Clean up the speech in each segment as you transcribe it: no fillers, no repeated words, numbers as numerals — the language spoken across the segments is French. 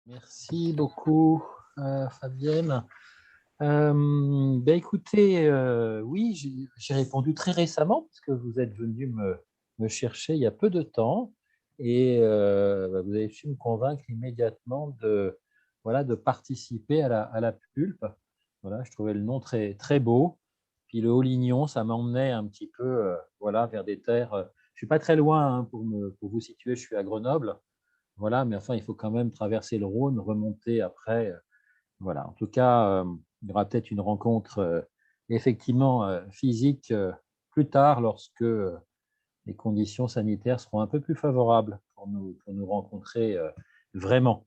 Merci beaucoup, Fabienne. Écoutez, oui, j'ai répondu très récemment parce que vous êtes venu me chercher il y a peu de temps et vous avez su me convaincre immédiatement voilà, de participer à la pulpe. Voilà, je trouvais le nom très, très beau. Puis le Haut-Lignon, ça m'emmenait un petit peu voilà, vers des terres. Je suis pas très loin hein, pour vous situer, je suis à Grenoble. Voilà, mais enfin, il faut quand même traverser le Rhône, remonter après. Voilà, en tout cas, il y aura peut-être une rencontre effectivement physique plus tard lorsque les conditions sanitaires seront un peu plus favorables pour nous rencontrer vraiment.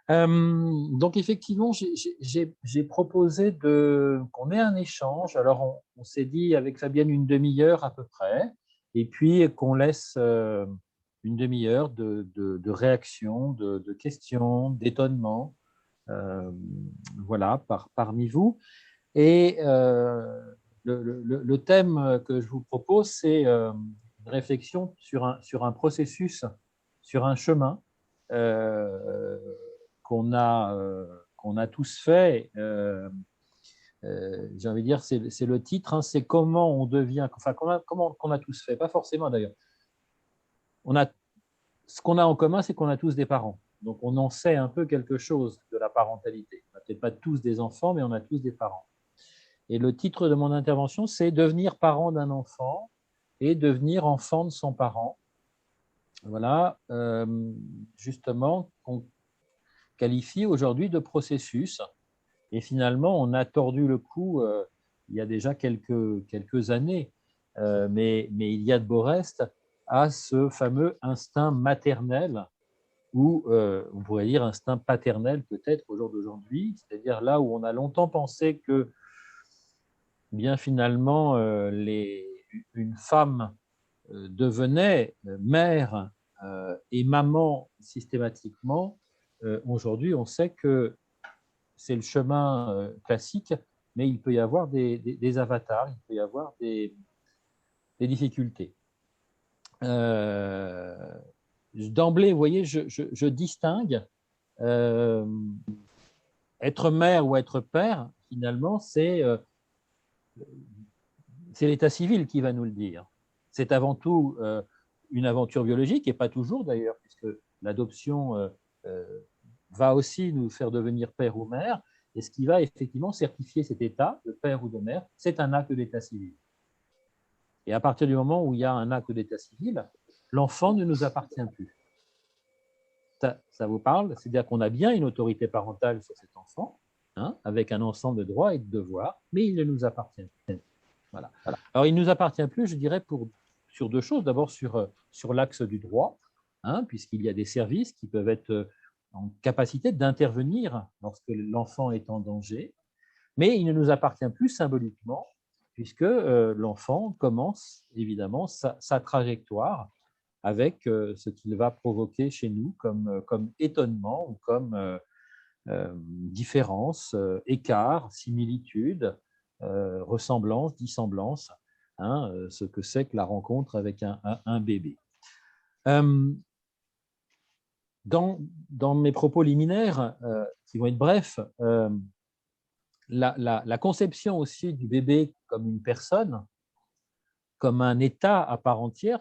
Donc effectivement, j'ai proposé qu'on ait un échange. Alors on s'est dit avec Fabienne une demi-heure à peu près, et puis qu'on laisse une demi-heure de réactions, de questions, d'étonnements, euh, voilà, parmi vous. Et le thème que je vous propose, c'est une réflexion sur un processus, sur un chemin euh, qu'on a tous fait. J'ai envie de dire, c'est le titre, hein, c'est comment on devient, enfin, comment qu'on a tous fait, pas forcément d'ailleurs. On a, ce qu'on a en commun, c'est qu'on a tous des parents. Donc, on en sait un peu quelque chose de la parentalité. On n'a peut-être pas tous des enfants, mais on a tous des parents. Et le titre de mon intervention, c'est devenir parent d'un enfant et devenir enfant de son parent. Voilà, justement, qu'on qualifie aujourd'hui de processus. Et finalement, on a tordu le cou il y a déjà quelques années, mais il y a de beaux restes à ce fameux instinct maternel ou on pourrait dire instinct paternel peut-être au jour d'aujourd'hui, c'est-à-dire là où on a longtemps pensé que bien finalement une femme devenait mère et maman systématiquement, aujourd'hui on sait que c'est le chemin classique, mais il peut y avoir des avatars, il peut y avoir des difficultés. Euh, D'emblée, vous voyez, je distingue euh, être mère ou être père, finalement, c'est l'état civil qui va nous le dire. C'est avant tout une aventure biologique, et pas toujours d'ailleurs, puisque l'adoption euh, va aussi nous faire devenir père ou mère, et ce qui va effectivement certifier cet état de père ou de mère, c'est un acte d'état civil. Et à partir du moment où il y a un acte d'état civil, l'enfant ne nous appartient plus. Ça vous parle? C'est-à-dire qu'on a bien une autorité parentale sur cet enfant, hein, avec un ensemble de droits et de devoirs, mais il ne nous appartient plus. Voilà. Alors, il ne nous appartient plus, je dirais, sur deux choses. D'abord, sur l'axe du droit, hein, puisqu'il y a des services qui peuvent être en capacité d'intervenir lorsque l'enfant est en danger, mais il ne nous appartient plus symboliquement, puisque l'enfant commence évidemment sa trajectoire avec ce qu'il va provoquer chez nous comme étonnement ou comme différence, écart, similitude, ressemblance, dissemblance, hein, ce que c'est que la rencontre avec un bébé. Euh, dans mes propos liminaires, qui vont être brefs, la conception aussi du bébé comme une personne, comme un état à part entière,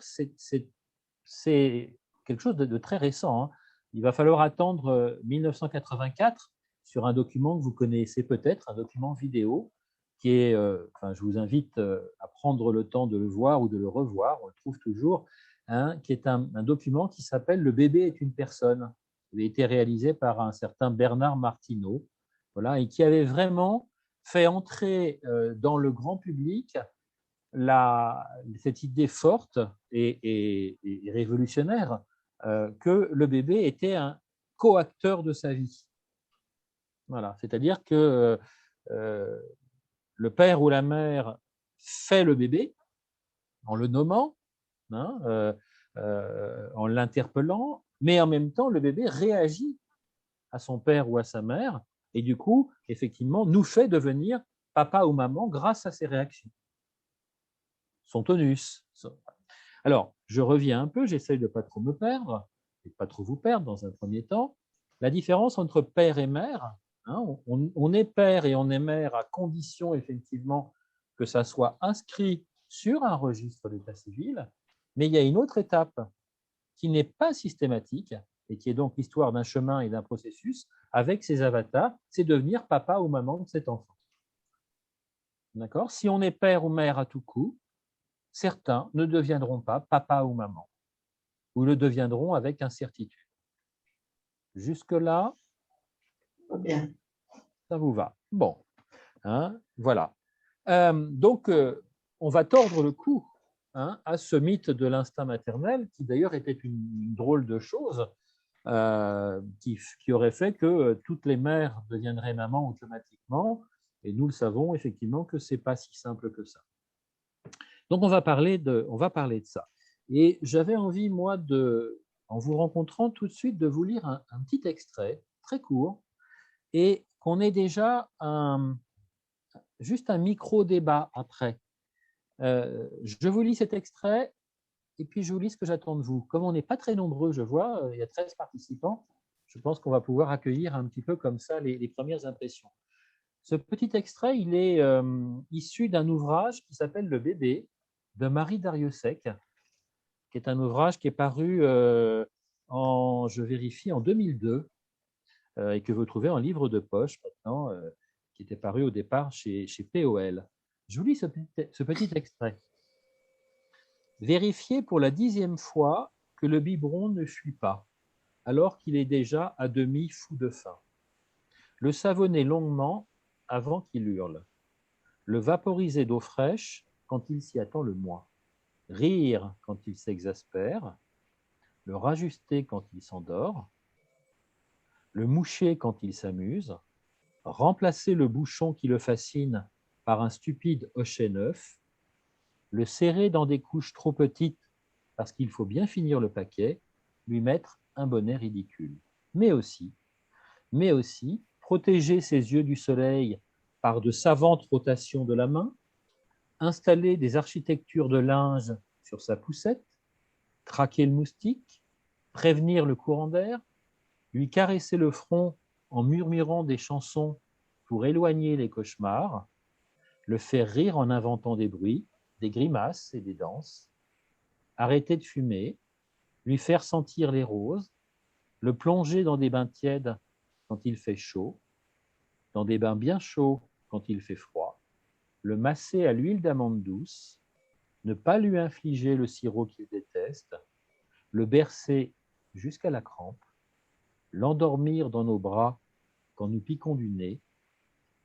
c'est quelque chose de très récent. Hein. Il va falloir attendre 1984 sur un document que vous connaissez peut-être, un document vidéo, qui est, enfin, je vous invite à prendre le temps de le voir ou de le revoir, on le trouve toujours, hein, qui est un document qui s'appelle Le bébé est une personne. Il a été réalisé par un certain Bernard Martineau, voilà, et qui avait vraiment fait entrer dans le grand public cette idée forte et révolutionnaire que le bébé était un co-acteur de sa vie. Voilà, c'est-à-dire que le père ou la mère fait le bébé en le nommant, hein, en l'interpellant, mais en même temps, le bébé réagit à son père ou à sa mère, et du coup, effectivement, nous fait devenir papa ou maman grâce à ses réactions. Son tonus. Alors, je reviens un peu, j'essaye de ne pas trop me perdre, et de ne pas trop vous perdre dans un premier temps. la différence entre père et mère, hein, on est père et on est mère à condition effectivement que ça soit inscrit sur un registre d'état civil, mais il y a une autre étape qui n'est pas systématique et qui est donc l'histoire d'un chemin et d'un processus avec ses avatars, c'est devenir papa ou maman de cet enfant. D'accord? Si on est père ou mère à tout coup, certains ne deviendront pas papa ou maman, ou le deviendront avec incertitude. Jusque-là, Bien. ça vous va. Bon, hein, voilà. Donc, on va tordre le cou à ce mythe de l'instinct maternel, qui d'ailleurs était une drôle de chose, qui aurait fait que toutes les mères deviendraient mamans automatiquement, et nous le savons effectivement que ce n'est pas si simple que ça. Donc, on va parler de ça. Et j'avais envie, moi, en vous rencontrant tout de suite, de vous lire un petit extrait très court, et qu'on ait déjà juste un micro-débat après. Je vous lis cet extrait et puis je vous lis ce que j'attends de vous. Comme on n'est pas très nombreux, je vois, il y a 13 participants, je pense qu'on va pouvoir accueillir un petit peu comme ça les premières impressions. Ce petit extrait, il est issu d'un ouvrage qui s'appelle Le bébé de Marie Darrieussecq, qui est un ouvrage qui est paru je vérifie, en 2002 et que vous trouvez en livre de poche maintenant, qui était paru au départ chez POL. Je vous lis ce petit extrait. Vérifiez pour la 10e fois que le biberon ne fuit pas, alors qu'il est déjà à demi fou de faim. Le savonner longuement avant qu'il hurle. Le vaporiser d'eau fraîche quand il s'y attend le moins. Rire quand il s'exaspère. Le rajuster quand il s'endort. Le moucher quand il s'amuse. Remplacer le bouchon qui le fascine par un stupide hochet neuf. Le serrer dans des couches trop petites parce qu'il faut bien finir le paquet, lui mettre un bonnet ridicule. Mais aussi, protéger ses yeux du soleil par de savantes rotations de la main, installer des architectures de linge sur sa poussette, traquer le moustique, prévenir le courant d'air, lui caresser le front en murmurant des chansons pour éloigner les cauchemars, le faire rire en inventant des bruits, des grimaces et des danses, arrêter de fumer, lui faire sentir les roses, le plonger dans des bains tièdes quand il fait chaud, dans des bains bien chauds quand il fait froid, le masser à l'huile d'amande douce, ne pas lui infliger le sirop qu'il déteste, le bercer jusqu'à la crampe, l'endormir dans nos bras quand nous piquons du nez,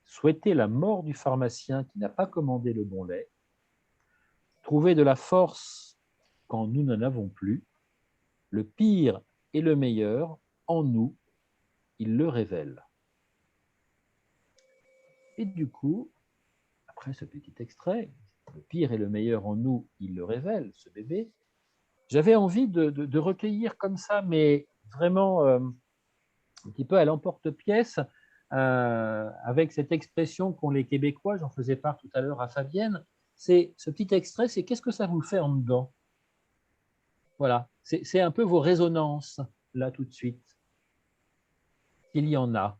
souhaiter la mort du pharmacien qui n'a pas commandé le bon lait, trouver de la force quand nous n'en avons plus, le pire et le meilleur, en nous, il le révèle. Et du coup, après ce petit extrait, le pire et le meilleur en nous, il le révèle, ce bébé, j'avais envie de recueillir comme ça, mais vraiment un petit peu à l'emporte-pièce, avec cette expression qu'ont les Québécois, j'en faisais part tout à l'heure à Fabienne, c'est ce petit extrait, c'est qu'est-ce que ça vous fait en dedans? Voilà, c'est un peu vos résonances, là, tout de suite, s'il y en a.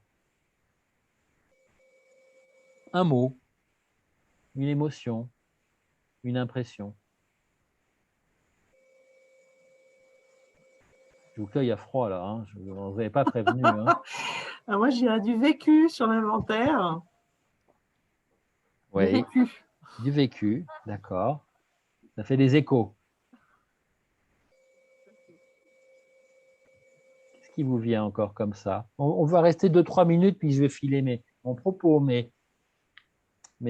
Un mot, une émotion, une impression. Je vous cueille à froid, là, hein. Je ne vous avais pas prévenu. Hein. Moi, je dirais du vécu sur l'inventaire. Oui, Du vécu. Du vécu, d'accord. Ça fait des échos. Qu'est-ce qui vous vient encore comme ça? On va rester 2-3 minutes, puis je vais filer mon propos, mais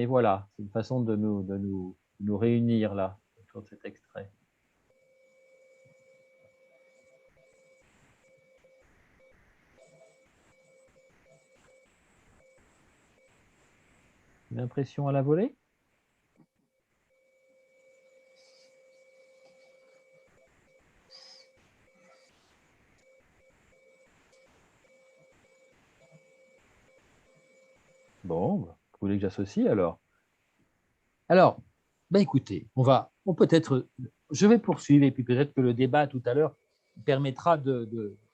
voilà, c'est une façon de nous réunir là, autour de cet extrait. Une impression à la volée? Bon, vous voulez que j'associe alors? Alors, écoutez, je vais poursuivre et puis peut-être que le débat tout à l'heure permettra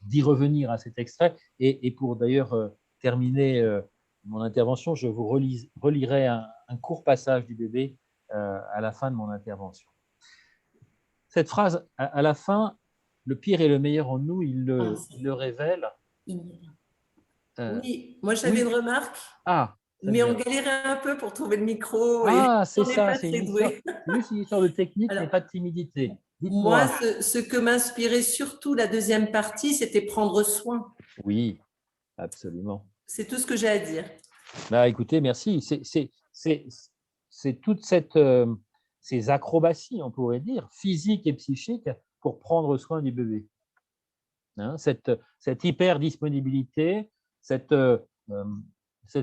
d'y revenir à cet extrait. Et pour d'ailleurs terminer mon intervention, je vous relirai un court passage du bébé à la fin de mon intervention. Cette phrase, à la fin, le pire et le meilleur en nous, il le révèle. Oui, moi j'avais Oui. une remarque, mais on galérait un peu pour trouver le micro. C'est on ça, pas c'est très doué. juste une histoire de technique, mais pas de timidité. Moi, ce que m'inspirait surtout la deuxième partie, c'était prendre soin. Oui, absolument. C'est tout ce que j'ai à dire. Écoutez, merci. C'est toutes ces acrobaties, on pourrait dire, physiques et psychiques, pour prendre soin du bébé. Hein, cette hyper-disponibilité, cette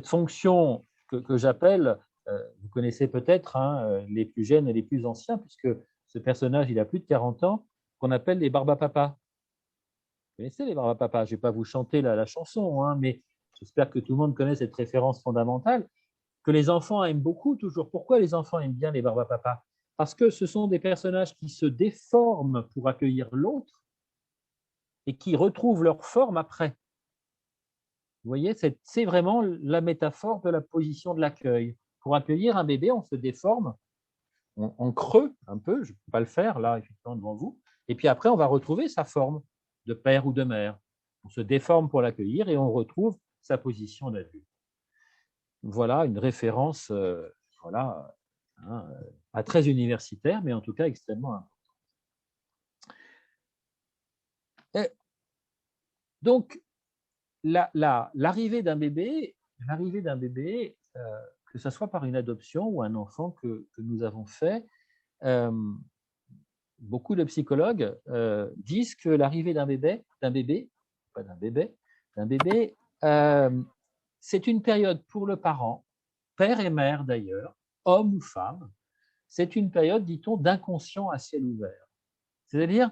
fonction que j'appelle, vous connaissez peut-être les plus jeunes et les plus anciens, puisque ce personnage, il a plus de 40 ans, qu'on appelle les barbapapas. Vous connaissez les barbapapas? Je ne vais pas vous chanter la chanson, mais j'espère que tout le monde connaît cette référence fondamentale, que les enfants aiment beaucoup toujours. Pourquoi les enfants aiment bien les barbapapas? Parce que ce sont des personnages qui se déforment pour accueillir l'autre et qui retrouvent leur forme après. Vous voyez, c'est vraiment la métaphore de la position de l'accueil. Pour accueillir un bébé, on se déforme, on creuse un peu, je ne peux pas le faire là, effectivement, devant vous, et puis après, on va retrouver sa forme de père ou de mère. On se déforme pour l'accueillir et on retrouve sa position d'adulte. Voilà une référence, pas très universitaire, mais en tout cas extrêmement importante. Donc, l'arrivée d'un bébé, que ce soit par une adoption ou un enfant que nous avons fait, beaucoup de psychologues disent que l'arrivée d'un bébé, c'est une période pour le parent, père et mère d'ailleurs, homme ou femme, c'est une période, dit-on, d'inconscient à ciel ouvert. C'est-à-dire,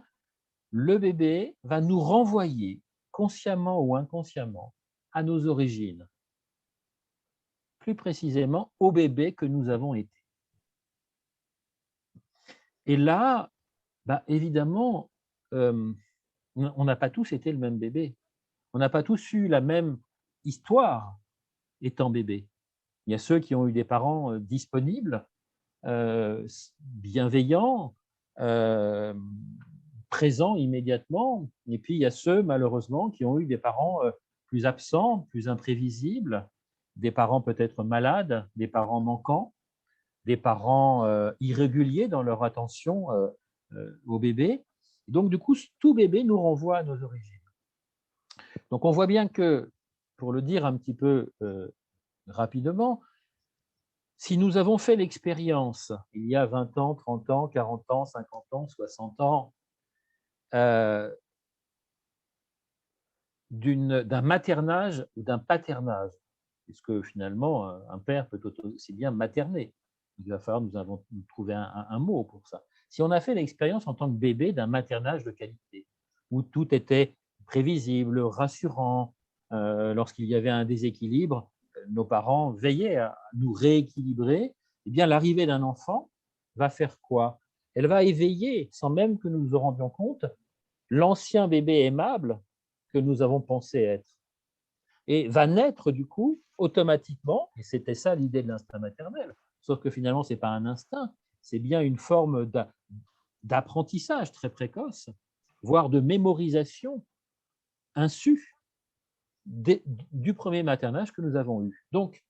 le bébé va nous renvoyer, consciemment ou inconsciemment, à nos origines. Plus précisément, au bébé que nous avons été. Et là, évidemment, on n'a pas tous été le même bébé. On n'a pas tous eu la même histoire étant bébé. Il y a ceux qui ont eu des parents disponibles, bienveillants, présents immédiatement, et puis il y a ceux, malheureusement, qui ont eu des parents plus absents, plus imprévisibles, des parents peut-être malades, des parents manquants, des parents irréguliers dans leur attention au bébé. Donc, du coup, tout bébé nous renvoie à nos origines. Donc, on voit bien que, pour le dire un petit peu rapidement, si nous avons fait l'expérience, il y a 20 ans, 30 ans, 40 ans, 50 ans, 60 ans, d'un maternage ou d'un paternage, puisque finalement, un père peut aussi bien materner. Il va falloir nous trouver un mot pour ça. Si on a fait l'expérience en tant que bébé d'un maternage de qualité, où tout était prévisible, rassurant, lorsqu'il y avait un déséquilibre, nos parents veillaient à nous rééquilibrer, eh bien l'arrivée d'un enfant va faire quoi? Elle va éveiller, sans même que nous nous en rendions compte, l'ancien bébé aimable que nous avons pensé être. Et va naître du coup automatiquement, et c'était ça l'idée de l'instinct maternel, sauf que finalement ce n'est pas un instinct, c'est bien une forme d'apprentissage très précoce, voire de mémorisation insu du premier maternage que nous avons eu. Donc,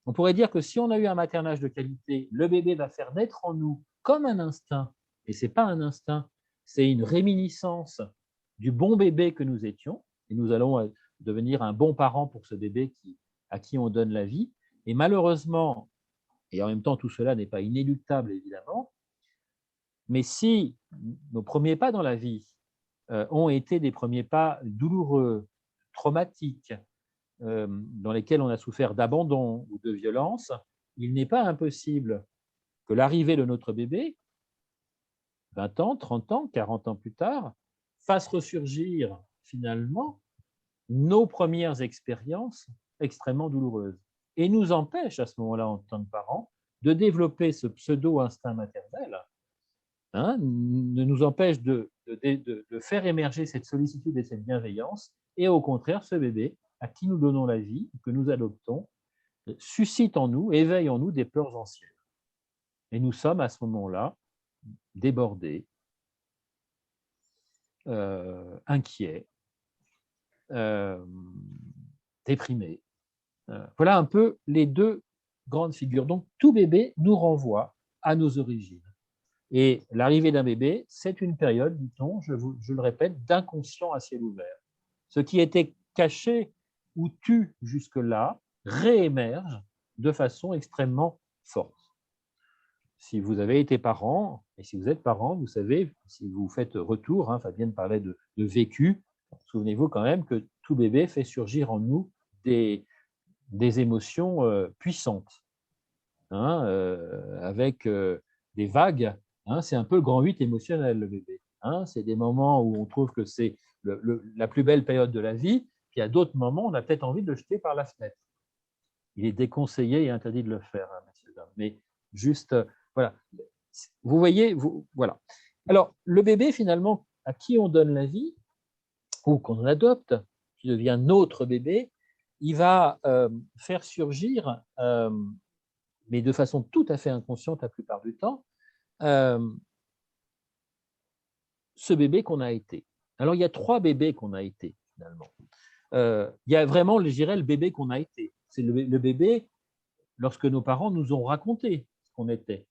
on pourrait dire que si on a eu un maternage de qualité, le bébé va faire naître en nous comme un instinct, et ce n'est pas un instinct, c'est une réminiscence du bon bébé que nous étions, et nous allons devenir un bon parent pour ce bébé à qui on donne la vie. Et malheureusement, et en même temps tout cela n'est pas inéluctable évidemment, mais si nos premiers pas dans la vie ont été des premiers pas douloureux, traumatiques, dans lesquels on a souffert d'abandon ou de violence, il n'est pas impossible que l'arrivée de notre bébé, 20 ans, 30 ans, 40 ans plus tard, fasse ressurgir finalement nos premières expériences extrêmement douloureuses et nous empêche à ce moment-là, en tant que parents, de développer ce pseudo-instinct maternel, ne nous empêche de de faire émerger cette sollicitude et cette bienveillance, et au contraire, ce bébé à qui nous donnons la vie, que nous adoptons, suscite en nous, éveille en nous des peurs anciennes. Et nous sommes à ce moment-là débordés, inquiets, déprimés. Voilà un peu les deux grandes figures. Donc, tout bébé nous renvoie à nos origines. Et l'arrivée d'un bébé, c'est une période, dit-on, je le répète, d'inconscient à ciel ouvert. Ce qui était caché ou tu jusque-là réémerge de façon extrêmement forte. Si vous avez été parent, et si vous êtes parent, vous savez, si vous faites retour, Fabienne parlait de vécu, souvenez-vous quand même que tout bébé fait surgir en nous des émotions puissantes, avec des vagues. C'est un peu le grand 8 émotionnel, le bébé. C'est des moments où on trouve que c'est la plus belle période de la vie, puis à d'autres moments, on a peut-être envie de le jeter par la fenêtre. Il est déconseillé et interdit de le faire, messieurs, dames. Mais juste, voilà. Vous voyez, voilà. Alors, le bébé, finalement, à qui on donne la vie, ou qu'on adopte, qui devient notre bébé, il va faire surgir, mais de façon tout à fait inconsciente la plupart du temps, ce bébé qu'on a été. Alors, il y a 3 bébés qu'on a été, finalement. Il y a vraiment, je dirais, le bébé qu'on a été. C'est le bébé lorsque nos parents nous ont raconté ce qu'on était.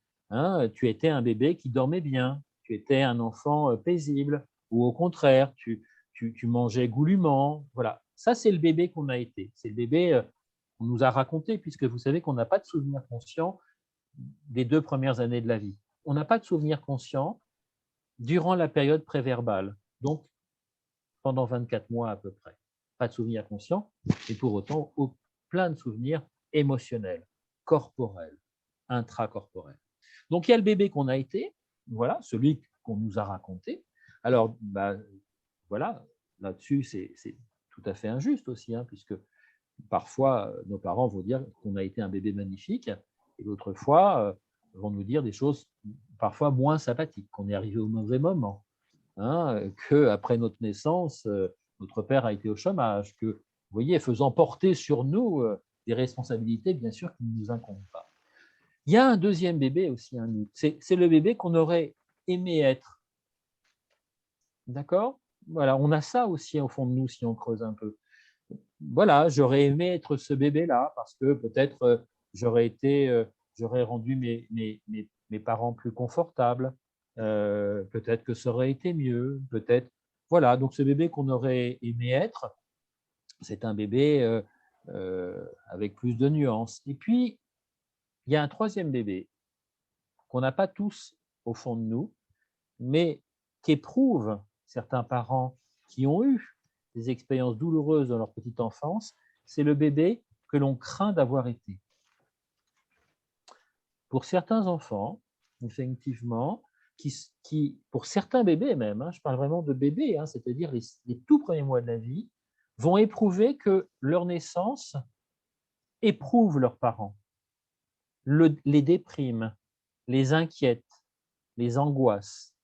Tu étais un bébé qui dormait bien, tu étais un enfant paisible, ou au contraire, tu mangeais goulûment. Voilà, ça c'est le bébé qu'on a été. C'est le bébé qu'on nous a raconté, puisque vous savez qu'on n'a pas de souvenir conscient des 2 premières années de la vie. On n'a pas de souvenir conscient durant la période préverbale, donc pendant 24 mois à peu près. Pas de souvenir conscient, et pour autant plein de souvenirs émotionnels, corporels, intracorporels. Donc il y a le bébé qu'on a été, voilà, celui qu'on nous a raconté. Alors, voilà, là-dessus, c'est tout à fait injuste aussi, puisque parfois, nos parents vont dire qu'on a été un bébé magnifique, et d'autres fois, vont nous dire des choses parfois moins sympathiques, qu'on est arrivé au mauvais moment, qu'après notre naissance, notre père a été au chômage, que, vous voyez, faisant porter sur nous des responsabilités, bien sûr, qui ne nous incombent pas. Il y a un deuxième bébé aussi, c'est le bébé qu'on aurait aimé être. D'accord ? Voilà, on a ça aussi au fond de nous, si on creuse un peu. Voilà, j'aurais aimé être ce bébé-là, parce que peut-être j'aurais rendu mes parents plus confortables, peut-être que ça aurait été mieux, peut-être. Voilà, donc ce bébé qu'on aurait aimé être, c'est un bébé avec plus de nuances. Et puis, il y a un troisième bébé qu'on n'a pas tous au fond de nous, mais qu'éprouvent certains parents qui ont eu des expériences douloureuses dans leur petite enfance, c'est le bébé que l'on craint d'avoir été. Pour certains enfants, effectivement, pour certains bébés même, je parle vraiment de bébés, c'est-à-dire les tout premiers mois de la vie, vont éprouver que leur naissance éprouve leurs parents, les déprime, les inquiète, les angoisse.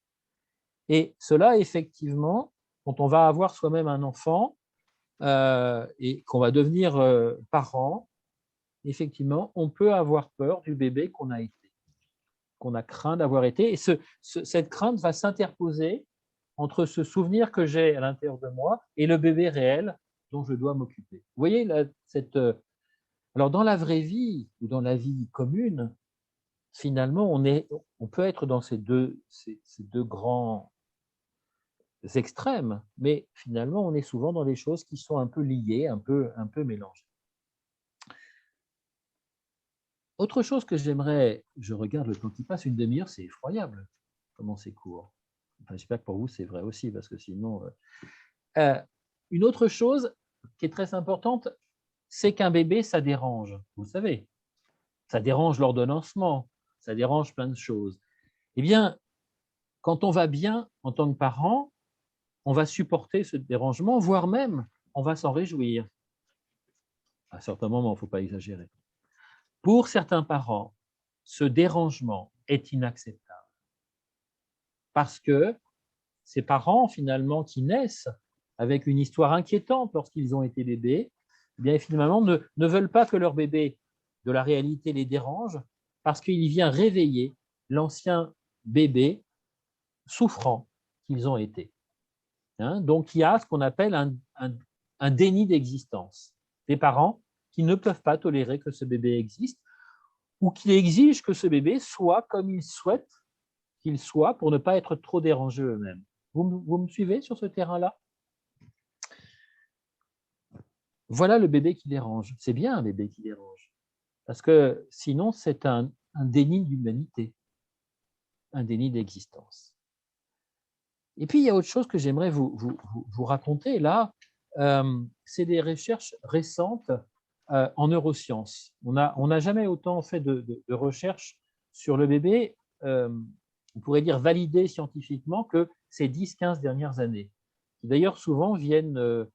Et cela, effectivement, quand on va avoir soi-même un enfant et qu'on va devenir parent, effectivement, on peut avoir peur du bébé qu'on a été, qu'on a craint d'avoir été. Et cette crainte va s'interposer entre ce souvenir que j'ai à l'intérieur de moi et le bébé réel dont je dois m'occuper. Vous voyez, alors dans la vraie vie ou dans la vie commune, finalement, on peut être dans ces deux grands extrêmes, mais finalement, on est souvent dans des choses qui sont un peu liées, un peu mélangées. Autre chose que je regarde le temps qui passe, une demi-heure, c'est effroyable, comment c'est court. Enfin, j'espère que pour vous, c'est vrai aussi, parce que sinon... une autre chose qui est très importante, c'est qu'un bébé, ça dérange, vous le savez. Ça dérange l'ordonnancement, ça dérange plein de choses. Eh bien, quand on va bien en tant que parent, on va supporter ce dérangement, voire même, on va s'en réjouir. À certains moments, il ne faut pas exagérer. Pour certains parents, ce dérangement est inacceptable parce que ces parents finalement qui naissent avec une histoire inquiétante lorsqu'ils ont été bébés, eh bien finalement ne veulent pas que leur bébé de la réalité les dérange parce qu'il vient réveiller l'ancien bébé souffrant qu'ils ont été. Donc il y a ce qu'on appelle un déni d'existence. Des parents qui ne peuvent pas tolérer que ce bébé existe ou qui exigent que ce bébé soit comme ils souhaitent qu'il soit pour ne pas être trop dérangés eux-mêmes. Vous me suivez sur ce terrain-là? Voilà le bébé qui dérange. C'est bien un bébé qui dérange. Parce que sinon, c'est un déni d'humanité, un déni d'existence. Et puis, il y a autre chose que j'aimerais vous raconter là. C'est des recherches récentes en neurosciences. On n'a jamais autant fait de recherches sur le bébé, on pourrait dire validées scientifiquement, que ces 10-15 dernières années, qui d'ailleurs souvent viennent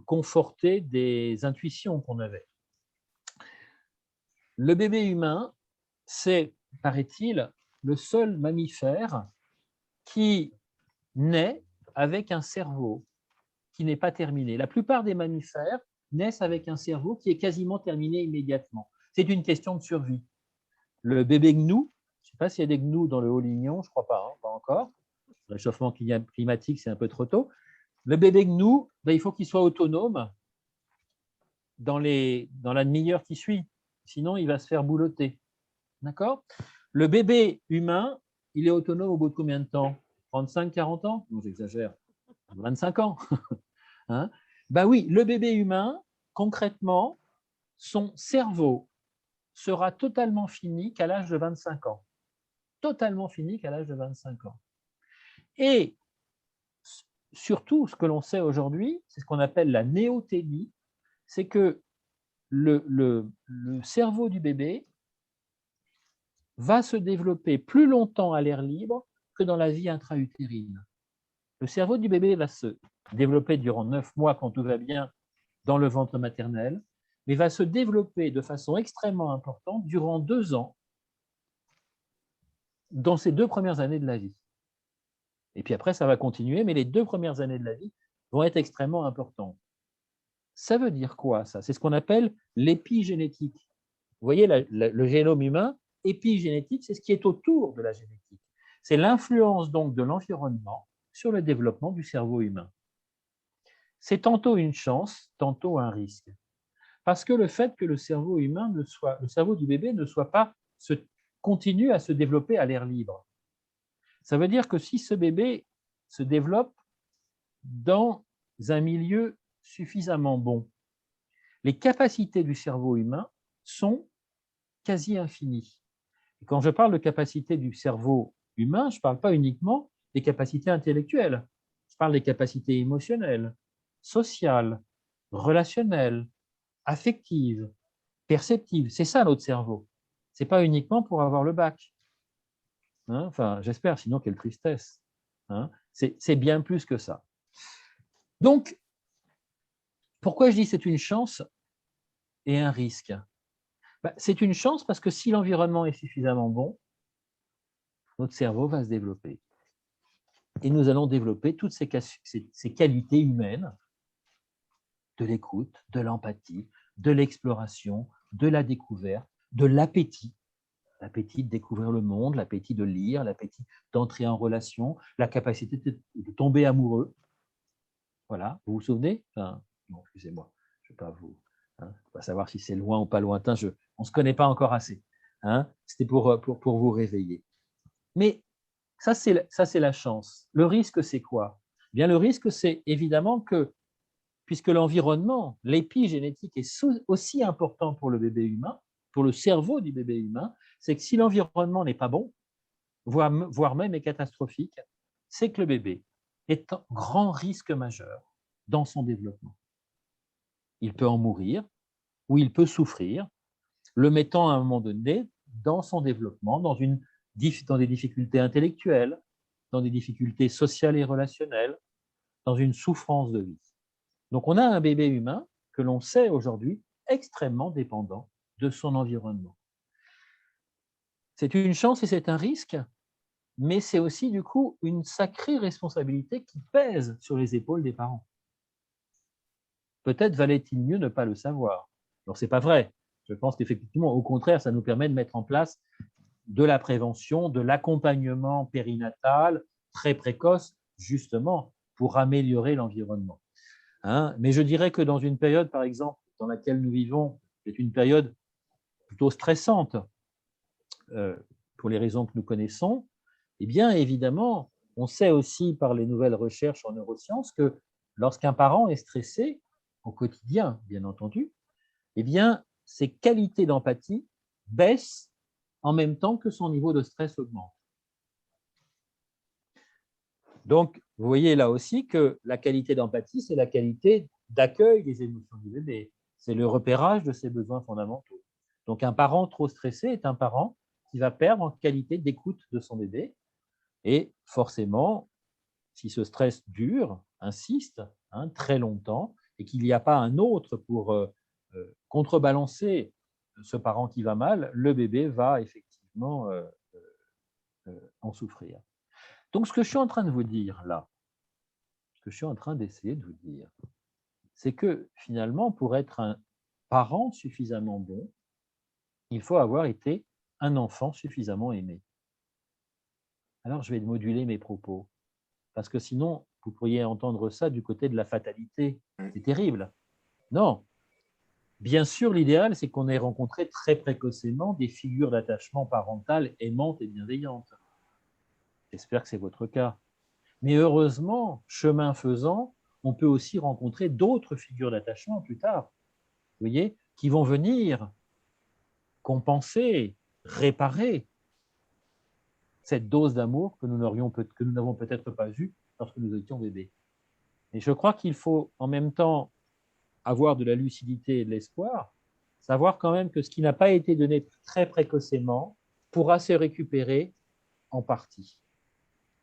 conforter des intuitions qu'on avait. Le bébé humain, c'est, paraît-il, le seul mammifère qui naît avec un cerveau qui n'est pas terminé. La plupart des mammifères naissent avec un cerveau qui est quasiment terminé immédiatement. C'est une question de survie. Le bébé gnou, je ne sais pas s'il y a des gnous dans le Haut-Lignon, je ne crois pas, pas encore. Le réchauffement climatique, c'est un peu trop tôt. Le bébé gnou, il faut qu'il soit autonome dans la demi-heure qui suit. Sinon, il va se faire boulotter. D'accord? Le bébé humain, il est autonome au bout de combien de temps? 35, 40 ans? Non, j'exagère. 25 ans. Hein? Oui, le bébé humain, concrètement, son cerveau sera totalement fini qu'à l'âge de 25 ans. Totalement fini qu'à l'âge de 25 ans. Et surtout, ce que l'on sait aujourd'hui, c'est ce qu'on appelle la néoténie, c'est que le cerveau du bébé va se développer plus longtemps à l'air libre que dans la vie intra-utérine. Le cerveau du bébé va se développer durant 9 mois quand tout va bien dans le ventre maternel, mais va se développer de façon extrêmement importante durant 2 ans dans ces 2 premières années de la vie. Et puis après, ça va continuer, mais les 2 premières années de la vie vont être extrêmement importantes. Ça veut dire quoi, ça? C'est ce qu'on appelle l'épigénétique. Vous voyez, le génome humain, épigénétique, c'est ce qui est autour de la génétique. C'est l'influence donc de l'environnement sur le développement du cerveau humain. C'est tantôt une chance, tantôt un risque. Parce que le fait que le cerveau humain le cerveau du bébé continue à se développer à l'air libre. Ça veut dire que si ce bébé se développe dans un milieu suffisamment bon, les capacités du cerveau humain sont quasi infinies. Et quand je parle de capacités du cerveau humain, je ne parle pas uniquement des capacités intellectuelles, je parle des capacités émotionnelles, sociales, relationnelles, affectives, perceptives. C'est ça notre cerveau. Ce n'est pas uniquement pour avoir le bac. Enfin, j'espère, sinon quelle tristesse. C'est bien plus que ça. Donc, pourquoi je dis c'est une chance et un risque? C'est une chance parce que si l'environnement est suffisamment bon, notre cerveau va se développer. Et nous allons développer toutes ces qualités humaines de l'écoute, de l'empathie, de l'exploration, de la découverte, de l'appétit. L'appétit de découvrir le monde, l'appétit de lire, l'appétit d'entrer en relation, la capacité de tomber amoureux. Voilà, vous vous souvenez? Non, excusez-moi, je ne vais pas pas savoir si c'est loin ou pas lointain, on ne se connaît pas encore assez. C'était pour vous réveiller. Mais ça, c'est la chance. Le risque, c'est quoi? Bien, le risque, c'est évidemment que, puisque l'environnement, l'épigénétique est aussi important pour le bébé humain, pour le cerveau du bébé humain, c'est que si l'environnement n'est pas bon, voire même est catastrophique, c'est que le bébé est en grand risque majeur dans son développement. Il peut en mourir ou il peut souffrir, le mettant à un moment donné dans son développement, dans des difficultés intellectuelles, dans des difficultés sociales et relationnelles, dans une souffrance de vie. Donc on a un bébé humain que l'on sait aujourd'hui extrêmement dépendant de son environnement. C'est une chance et c'est un risque. mais c'est aussi du coup une sacrée responsabilité qui pèse sur les épaules des parents. Peut-être valait-il mieux ne pas le savoir. Alors, ce n'est pas vrai. Je pense qu'effectivement, au contraire, ça nous permet de mettre en place de la prévention, de l'accompagnement périnatal très précoce, justement, pour améliorer l'environnement. Mais je dirais que dans une période, par exemple, dans laquelle nous vivons, c'est une période plutôt stressante, pour les raisons que nous connaissons, eh bien, évidemment, on sait aussi par les nouvelles recherches en neurosciences que lorsqu'un parent est stressé, au quotidien, bien entendu, eh bien, ses qualités d'empathie baissent en même temps que son niveau de stress augmente. Donc, vous voyez là aussi que la qualité d'empathie, c'est la qualité d'accueil des émotions du bébé. C'est le repérage de ses besoins fondamentaux. Donc, un parent trop stressé est un parent qui va perdre en qualité d'écoute de son bébé. Et forcément, si ce stress dure, insiste très longtemps, et qu'il n'y a pas un autre pour contrebalancer ce parent qui va mal, le bébé va effectivement en souffrir. Donc, ce que je suis en train de vous dire là, ce que je suis en train d'essayer de vous dire, c'est que finalement, pour être un parent suffisamment bon, il faut avoir été un enfant suffisamment aimé. Alors, je vais moduler mes propos, parce que sinon, vous pourriez entendre ça du côté de la fatalité. C'est terrible. Non. Bien sûr, l'idéal, c'est qu'on ait rencontré très précocement des figures d'attachement parental aimantes et bienveillantes. J'espère que c'est votre cas. Mais heureusement, chemin faisant, on peut aussi rencontrer d'autres figures d'attachement plus tard, vous voyez, qui vont venir compenser, réparer cette dose d'amour que nous n'avons peut-être pas eue lorsque nous étions bébés. Et je crois qu'il faut en même temps avoir de la lucidité et de l'espoir, savoir quand même que ce qui n'a pas été donné très précocement pourra se récupérer en partie.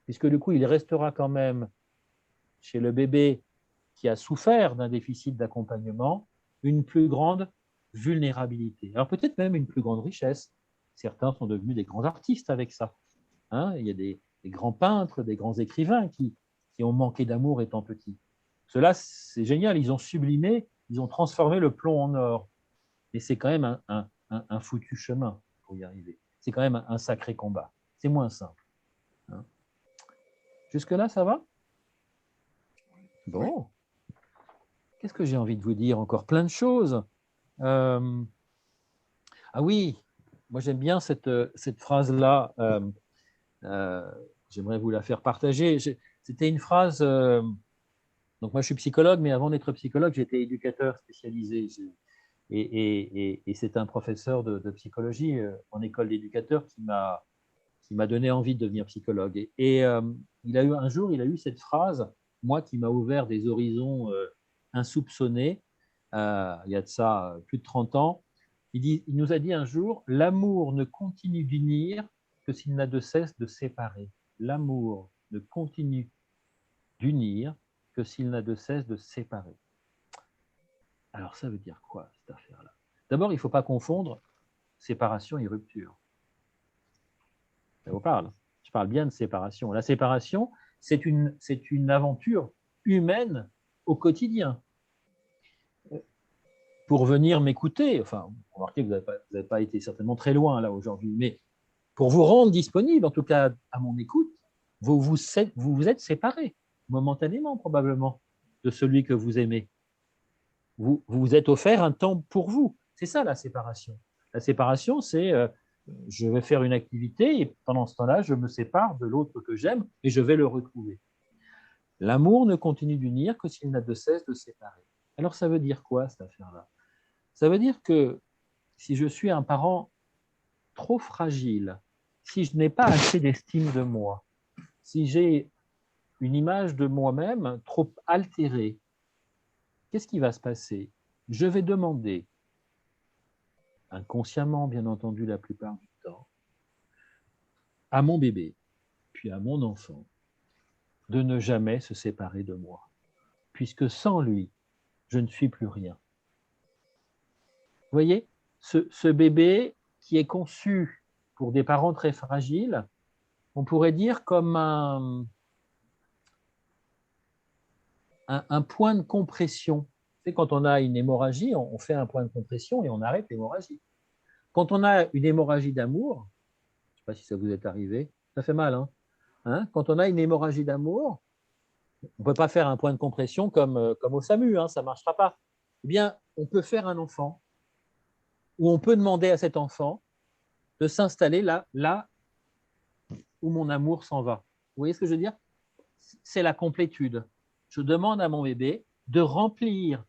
Puisque du coup, il restera quand même chez le bébé qui a souffert d'un déficit d'accompagnement une plus grande vulnérabilité. Alors peut-être même une plus grande richesse. Certains sont devenus des grands artistes avec ça. Il y a des grands peintres, des grands écrivains qui ont manqué d'amour étant petits. Cela, c'est génial. Ils ont sublimé, ils ont transformé le plomb en or. Mais c'est quand même un foutu chemin pour y arriver. C'est quand même un sacré combat. C'est moins simple. Jusque-là, ça va? Bon. Qu'est-ce que j'ai envie de vous dire? Encore plein de choses. Ah oui, moi j'aime bien cette phrase-là. J'aimerais vous la faire partager. C'était une phrase. Donc moi je suis psychologue, mais avant d'être psychologue, j'étais éducateur spécialisé. Et c'est un professeur de psychologie en école d'éducateur qui m'a donné envie de devenir psychologue. Et il a eu cette phrase, moi qui m'a ouvert des horizons insoupçonnés, il y a de ça plus de 30 ans. Il nous a dit un jour, l'amour ne continue d'unir que s'il n'a de cesse de séparer. L'amour ne continue d'unir que s'il n'a de cesse de séparer. Alors ça veut dire quoi cette affaire-là? D'abord, il ne faut pas confondre séparation et rupture. Ça vous parle? Je parle bien de séparation. La séparation, c'est une aventure humaine au quotidien. Pour venir m'écouter, enfin, remarquez que vous n'avez pas été certainement très loin là aujourd'hui, mais pour vous rendre disponible, en tout cas à mon écoute, vous vous êtes séparés, momentanément probablement, de celui que vous aimez. Vous vous êtes offert un temps pour vous. C'est ça la séparation. La séparation, c'est je vais faire une activité et pendant ce temps-là, je me sépare de l'autre que j'aime et je vais le retrouver. L'amour ne continue d'unir que s'il n'a de cesse de séparer. Alors ça veut dire quoi cette affaire-là? Ça veut dire que si je suis un parent trop fragile, si je n'ai pas assez d'estime de moi, si j'ai une image de moi-même trop altérée, qu'est-ce qui va se passer? Je vais demander, inconsciemment bien entendu la plupart du temps, à mon bébé, puis à mon enfant, de ne jamais se séparer de moi, puisque sans lui, je ne suis plus rien. Vous voyez, ce bébé qui est conçu pour des parents très fragiles on pourrait dire comme un point de compression. C'est quand on a une hémorragie, on fait un point de compression et on arrête l'hémorragie. Quand on a une hémorragie d'amour, je ne sais pas si ça vous est arrivé, ça fait mal, hein, quand on a une hémorragie d'amour, on ne peut pas faire un point de compression comme au SAMU, ça ne marchera pas. Eh bien, on peut faire un enfant où on peut demander à cet enfant de s'installer là où mon amour s'en va. Vous voyez ce que je veux dire? C'est la complétude. Je demande à mon bébé de remplir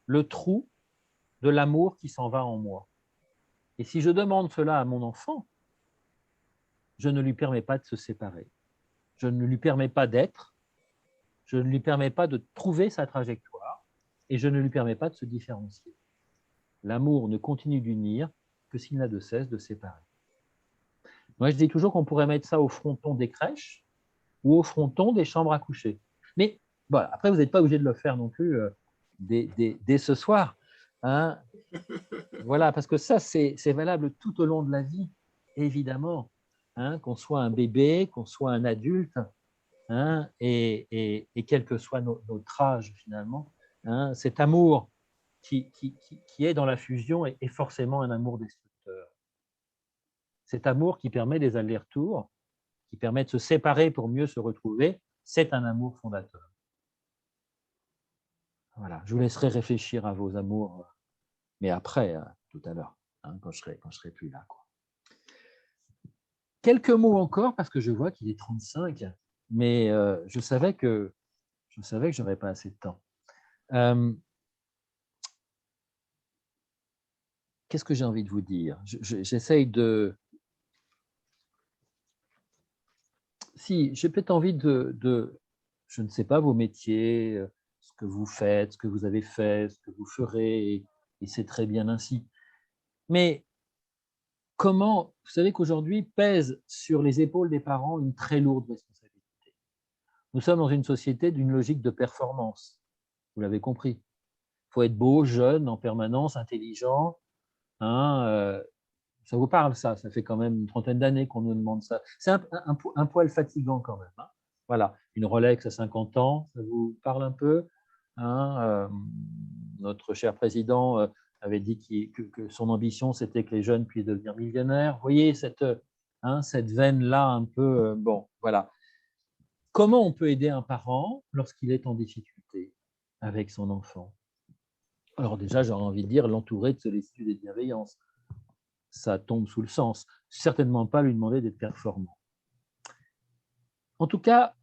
le trou de l'amour qui s'en va en moi. Et si je demande cela à mon enfant, je ne lui permets pas de se séparer. Je ne lui permets pas d'être, je ne lui permets pas de trouver sa trajectoire et je ne lui permets pas de se différencier. L'amour ne continue d'unir que s'il n'a de cesse de séparer. Moi, je dis toujours qu'on pourrait mettre ça au fronton des crèches ou au fronton des chambres à coucher. Mais voilà, après, vous n'êtes pas obligé de le faire non plus dès ce soir. Hein. Voilà, parce que ça, c'est valable tout au long de la vie, évidemment. Hein, qu'on soit un bébé, qu'on soit un adulte, hein, et quel que soit notre âge, finalement, hein, cet amour qui est dans la fusion est forcément un amour destructeur. Cet amour qui permet des allers-retours, qui permet de se séparer pour mieux se retrouver, c'est un amour fondateur. Voilà, je vous laisserai réfléchir à vos amours, mais après, tout à l'heure, hein, quand je serai plus là, quoi. Quelques mots encore, parce que je vois qu'il est 35, mais je savais que je n'aurais pas assez de temps. Qu'est-ce que j'ai envie de vous dire? J'essaye de... Si, j'ai peut-être envie de, je ne sais pas, vos métiers, ce que vous faites, ce que vous avez fait, ce que vous ferez, et c'est très bien ainsi. Mais comment, vous savez qu'aujourd'hui pèse sur les épaules des parents une très lourde responsabilité. Nous sommes dans une société d'une logique de performance, vous l'avez compris. Il faut être beau, jeune, en permanence, intelligent. Hein, ça vous parle, ça fait quand même une trentaine d'années qu'on nous demande ça. C'est un poil fatigant quand même. Hein. Voilà, une Rolex à 50 ans, ça vous parle un peu, hein, notre cher président avait dit que son ambition, c'était que les jeunes puissent devenir millionnaires. Vous voyez cette veine-là un peu, bon, voilà. Comment on peut aider un parent lorsqu'il est en difficulté avec son enfant? Alors déjà, j'aurais envie de dire l'entourer de sollicitude et de bienveillance. Ça tombe sous le sens. Certainement pas lui demander d'être performant. En tout cas,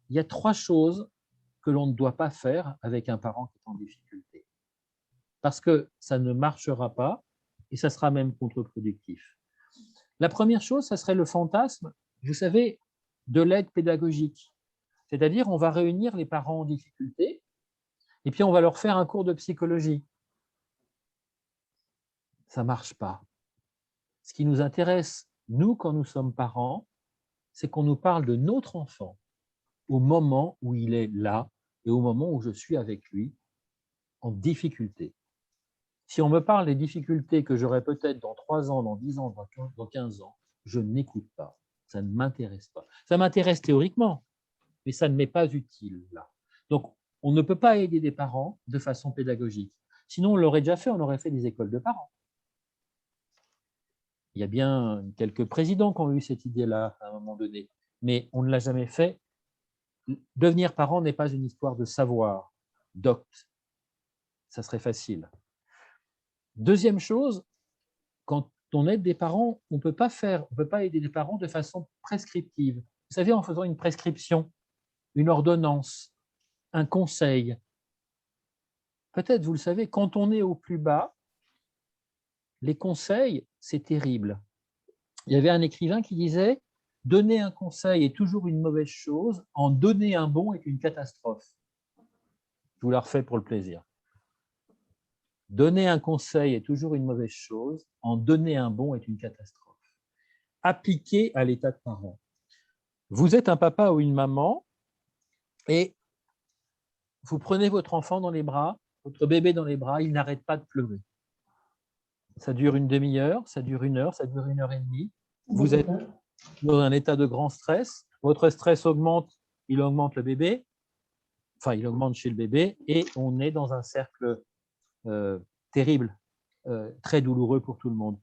il y a 3 choses que l'on ne doit pas faire avec un parent qui est en difficulté. Parce que ça ne marchera pas et ça sera même contre-productif. La première chose, ça serait le fantasme, vous savez, de l'aide pédagogique. C'est-à-dire, on va réunir les parents en difficulté et puis on va leur faire un cours de psychologie. Ça ne marche pas. Ce qui nous intéresse, nous, quand nous sommes parents, c'est qu'on nous parle de notre enfant au moment où il est là et au moment où je suis avec lui en difficulté. Si on me parle des difficultés que j'aurai peut-être dans 3 ans, dans 10 ans, dans 15 ans, je n'écoute pas. Ça ne m'intéresse pas. Ça m'intéresse théoriquement, mais ça ne m'est pas utile là. Donc, on ne peut pas aider des parents de façon pédagogique. Sinon, on l'aurait déjà fait, on aurait fait des écoles de parents. Il y a bien quelques présidents qui ont eu cette idée-là à un moment donné, mais on ne l'a jamais fait. Devenir parent n'est pas une histoire de savoir, docte. Ça serait facile. Deuxième chose, quand on aide des parents, on ne peut pas aider des parents de façon prescriptive. Vous savez, en faisant une prescription, une ordonnance, un conseil. Peut-être, vous le savez, quand on est au plus bas, les conseils, c'est terrible. Il y avait un écrivain qui disait « Donner un conseil est toujours une mauvaise chose, en donner un bon est une catastrophe. » Je vous la refais pour le plaisir. Donner un conseil est toujours une mauvaise chose, en donner un bon est une catastrophe. Appliqué à l'état de parent. Vous êtes un papa ou une maman et vous prenez votre enfant dans les bras, votre bébé dans les bras, il n'arrête pas de pleurer. Ça dure une demi-heure, ça dure 1 heure, ça dure 1 heure et demie. Vous êtes dans un état de grand stress. Votre stress augmente, il augmente le bébé, enfin, il augmente chez le bébé, et on est dans un cercle terrible, très douloureux pour tout le monde.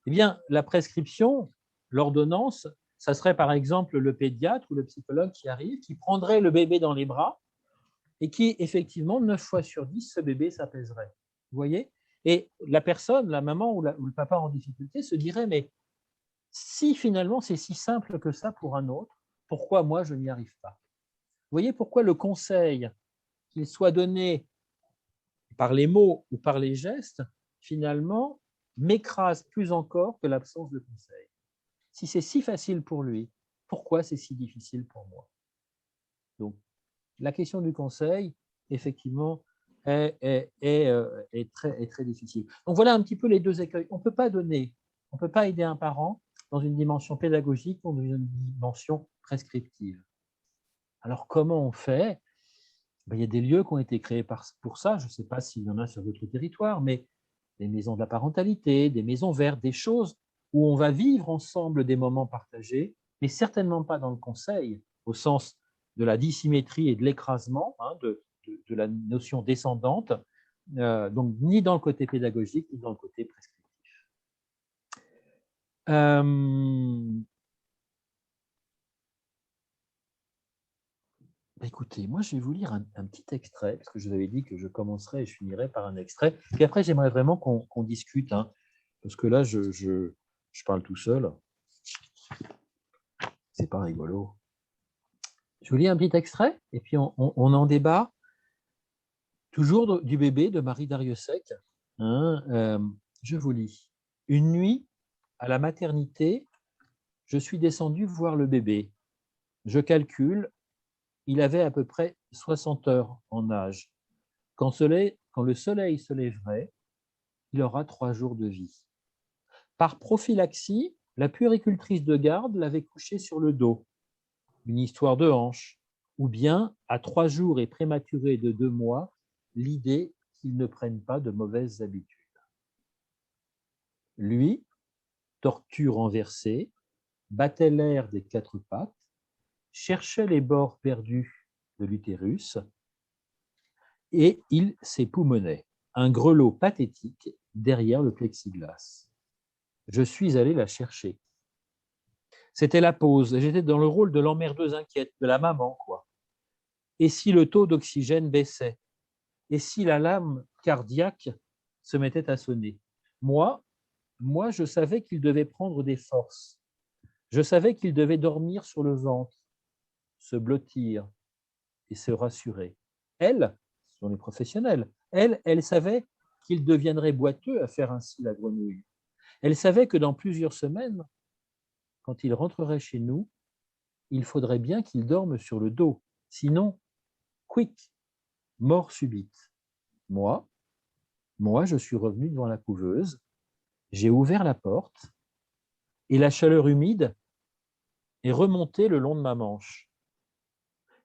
Eh bien, la prescription, l'ordonnance, ça serait par exemple le pédiatre ou le psychologue qui arrive, qui prendrait le bébé dans les bras et qui, effectivement, 9 fois sur 10, ce bébé s'apaiserait. Vous voyez? Et la personne, la maman ou le papa en difficulté se dirait, mais si finalement c'est si simple que ça pour un autre, pourquoi moi je n'y arrive pas? Vous voyez pourquoi le conseil, qu'il soit donné par les mots ou par les gestes, finalement, m'écrase plus encore que l'absence de conseil. Si c'est si facile pour lui, pourquoi c'est si difficile pour moi? Donc, la question du conseil, effectivement, est très difficile. Donc, voilà un petit peu les deux écueils. On ne peut pas aider un parent dans une dimension pédagogique ou dans une dimension prescriptive. Alors, comment on fait? Il y a des lieux qui ont été créés pour ça. Je ne sais pas s'il y en a sur votre territoire, mais des maisons de la parentalité, des maisons vertes, des choses où on va vivre ensemble des moments partagés, mais certainement pas dans le conseil, au sens de la dissymétrie et de l'écrasement, de la notion descendante, donc ni dans le côté pédagogique, ni dans le côté prescriptif. Écoutez, moi je vais vous lire un petit extrait, parce que je vous avais dit que je commencerai et je finirai par un extrait. Puis après, j'aimerais vraiment qu'on discute, parce que là, je parle tout seul. C'est pas rigolo. Je vous lis un petit extrait, et puis on en débat. Toujours du bébé de Marie Darrieussecq. Je vous lis. Une nuit, à la maternité, je suis descendu voir le bébé. Je calcule, il avait à peu près 60 heures en âge. Quand le soleil se lèverait, il aura 3 jours de vie. Par prophylaxie, la puéricultrice de garde l'avait couché sur le dos. Une histoire de hanche. Ou bien, à 3 jours et prématuré de 2 mois, l'idée qu'il ne prenne pas de mauvaises habitudes. Lui, tortue renversée, battait l'air des 4 pattes, cherchait les bords perdus de l'utérus, et il s'époumonnait, un grelot pathétique derrière le plexiglas. Je suis allé la chercher. C'était la pause, j'étais dans le rôle de l'emmerdeuse inquiète, de la maman, quoi. Et si le taux d'oxygène baissait? Et si la lame cardiaque se mettait à sonner? Moi, je savais qu'il devait prendre des forces. Je savais qu'il devait dormir sur le ventre, se blottir et se rassurer. Elle, ce sont les professionnels, elle savait qu'il deviendrait boiteux à faire ainsi la grenouille. Elle savait que dans plusieurs semaines, quand il rentrerait chez nous, il faudrait bien qu'il dorme sur le dos. Sinon, quick, mort subite. Moi, je suis revenu devant la couveuse, j'ai ouvert la porte et la chaleur humide est remontée le long de ma manche.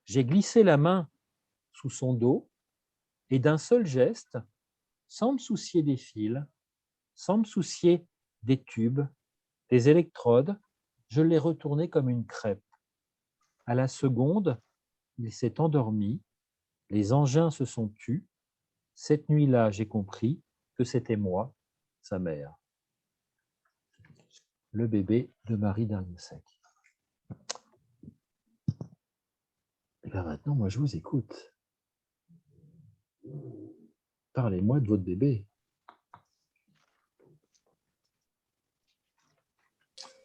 J'ai glissé la main sous son dos et d'un seul geste, sans me soucier des fils, sans me soucier des tubes, des électrodes, je l'ai retourné comme une crêpe. À la seconde, il s'est endormi, les engins se sont tus. Cette nuit-là, j'ai compris que c'était moi, sa mère. Le bébé de Marie Darrieussecq. Et bien maintenant, moi, je vous écoute. Parlez-moi de votre bébé.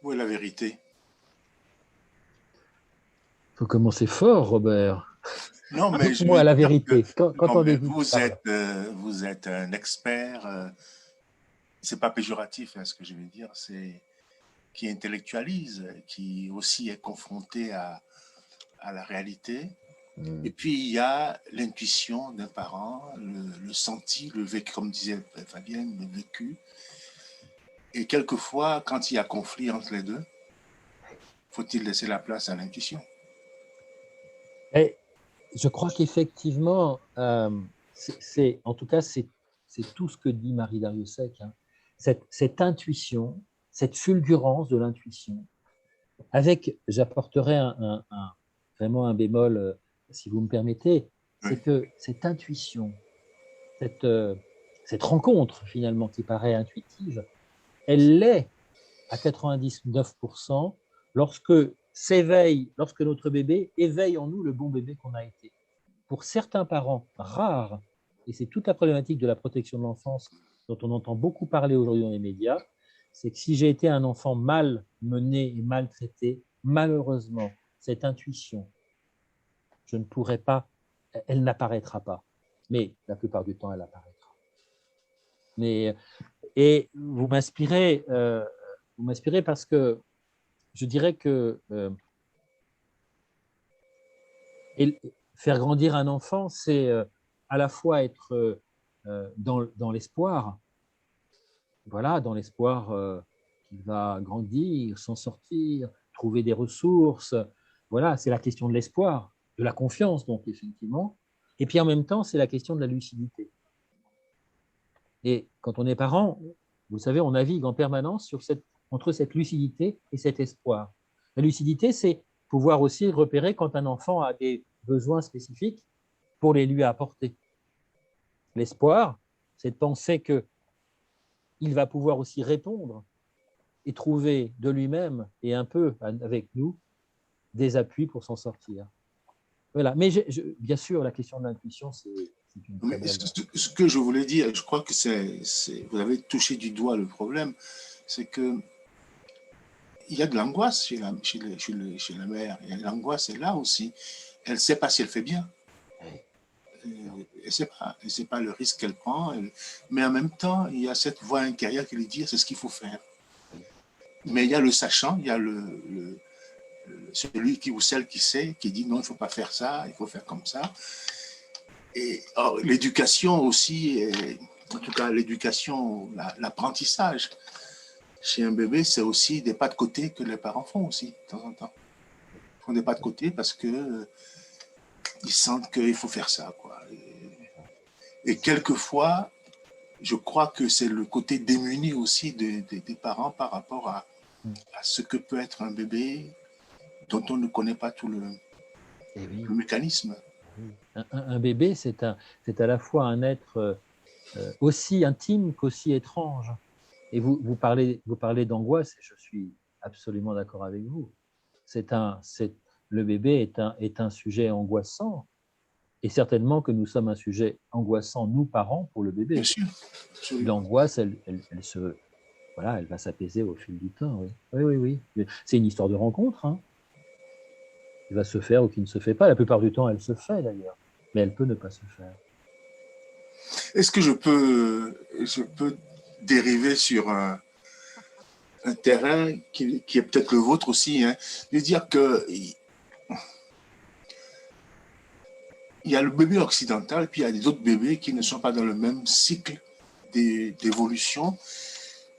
Où est la vérité? Il faut commencer fort, Robert. Non, mais je Moi, veux la dire vérité. que Quand non, on mais dit vous êtes un expert. C'est pas péjoratif, hein, ce que je veux dire. C'est qui intellectualise, qui aussi est confronté à la réalité. Et puis il y a l'intuition d'un parent, le senti, le vécu, comme disait Fabienne, le vécu. Et quelquefois, quand il y a conflit entre les deux, faut-il laisser la place à l'intuition? Et je crois qu'effectivement, en tout cas, c'est tout ce que dit Marie Darrieussecq. Cette intuition, cette fulgurance de l'intuition, J'apporterai vraiment un bémol, si vous me permettez, c'est Oui. que cette intuition, cette rencontre finalement qui paraît intuitive, elle l'est à 99% lorsque notre bébé éveille en nous le bon bébé qu'on a été. Pour certains parents rares, et c'est toute la problématique de la protection de l'enfance dont on entend beaucoup parler aujourd'hui dans les médias, c'est que si j'ai été un enfant mal mené et maltraité, malheureusement, cette intuition, je ne pourrai pas, elle n'apparaîtra pas. Mais la plupart du temps, elle apparaîtra. Et vous m'inspirez parce que je dirais que faire grandir un enfant, c'est à la fois être dans l'espoir, voilà, dans l'espoir qu'il va grandir, s'en sortir, trouver des ressources. Voilà, c'est la question de l'espoir, de la confiance, donc effectivement. Et puis en même temps, c'est la question de la lucidité. Et quand on est parent, vous savez, on navigue en permanence entre cette lucidité et cet espoir. La lucidité, c'est pouvoir aussi repérer quand un enfant a des besoins spécifiques pour les lui apporter. L'espoir, c'est de penser qu'il va pouvoir aussi répondre et trouver de lui-même et un peu avec nous des appuis pour s'en sortir. Voilà. Mais bien sûr, la question de l'intuition, c'est une très Mais belle... ce que je voulais dire, je crois que vous avez touché du doigt le problème, c'est que il y a de l'angoisse chez la mère. Et l'angoisse est là aussi. Elle ne sait pas si elle fait bien. Elle ne sait pas le risque qu'elle prend. Mais en même temps, il y a cette voix intérieure qui lui dit c'est ce qu'il faut faire. Mais il y a le sachant, il y a celui ou celle qui sait, qui dit non, il ne faut pas faire ça, il faut faire comme ça. Et l'éducation aussi, en tout cas l'éducation, l'apprentissage chez un bébé, c'est aussi des pas de côté que les parents font aussi, de temps en temps. Ils font des pas de côté parce que ils sentent qu'il faut faire ça, quoi. Et quelquefois, je crois que c'est le côté démuni aussi des parents par rapport à ce que peut être un bébé dont on ne connaît pas tout le mécanisme. Un bébé, c'est à la fois un être aussi intime qu'aussi étrange. Et vous parlez d'angoisse, et je suis absolument d'accord avec vous. Le bébé est un sujet angoissant, et certainement que nous sommes un sujet angoissant, nous parents, pour le bébé. Bien sûr. L'angoisse, elle va s'apaiser au fil du temps. Oui. C'est une histoire de rencontre, hein, qui va se faire ou qui ne se fait pas. La plupart du temps, elle se fait d'ailleurs, mais elle peut ne pas se faire. Est-ce que je peux dériver sur un terrain qui est peut-être le vôtre aussi, hein, de dire que il y a le bébé occidental, puis il y a des autres bébés qui ne sont pas dans le même cycle d'évolution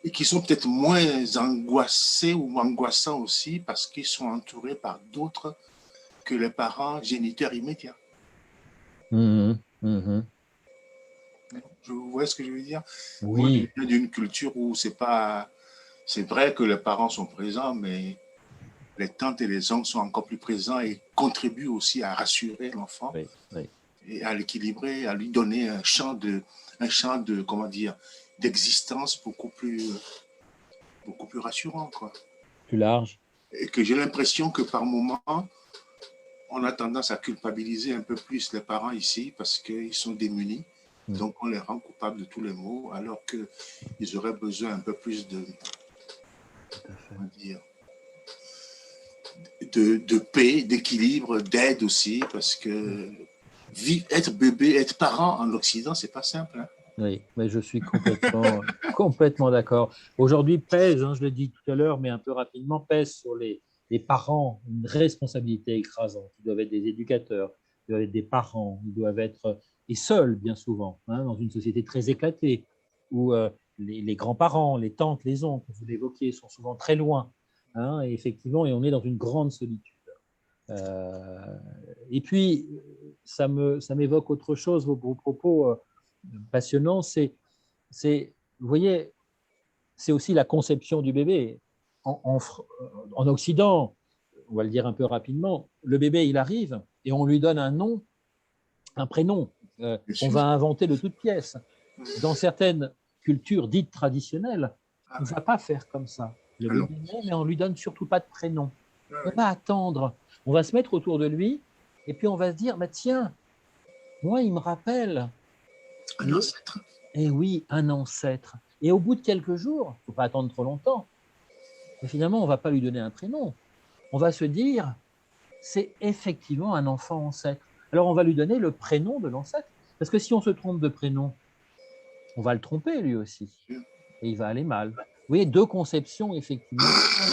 et qui sont peut-être moins angoissés ou angoissants aussi parce qu'ils sont entourés par d'autres que les parents géniteurs immédiats. Vous voyez ce que je veux dire? Oui. Moi, je viens d'une culture où c'est vrai que les parents sont présents, mais les tantes et les oncles sont encore plus présents et contribuent aussi à rassurer l'enfant et à l'équilibrer, à lui donner un champ de comment dire, d'existence beaucoup plus rassurant, quoi. Plus large. Et que j'ai l'impression que par moment, on a tendance à culpabiliser un peu plus les parents ici parce qu'ils sont démunis. Donc, on les rend coupables de tous les maux, alors qu'ils auraient besoin un peu plus de paix, d'équilibre, d'aide aussi, parce que être bébé, être parent en Occident, c'est pas simple. Hein. Oui, mais je suis complètement d'accord. Aujourd'hui, pèse, je l'ai dit tout à l'heure, mais un peu rapidement, pèse sur les parents une responsabilité écrasante. Ils doivent être des éducateurs, ils doivent être des parents, ils doivent être, et seuls bien souvent, dans une société très éclatée, où les grands-parents, les tantes, les oncles, vous l'évoquiez, sont souvent très loin. Et effectivement, et on est dans une grande solitude. Et puis, ça m'évoque autre chose, vos propos passionnants, vous voyez, c'est aussi la conception du bébé. en Occident, on va le dire un peu rapidement, le bébé, il arrive et on lui donne un nom, un prénom qu'on va inventer de toutes pièces. Dans certaines cultures dites traditionnelles, on ne va pas faire comme ça. Le bébé naît, mais on ne lui donne surtout pas de prénom. On va attendre. On va se mettre autour de lui et puis on va se dire, bah, tiens, moi, il me rappelle. Un ancêtre. Eh oui, un ancêtre. Et au bout de quelques jours, il ne faut pas attendre trop longtemps, mais finalement, on ne va pas lui donner un prénom. On va se dire, c'est effectivement un enfant ancêtre. Alors, on va lui donner le prénom de l'ancêtre. Parce que si on se trompe de prénom, on va le tromper lui aussi. Et il va aller mal. Vous voyez, deux conceptions, effectivement,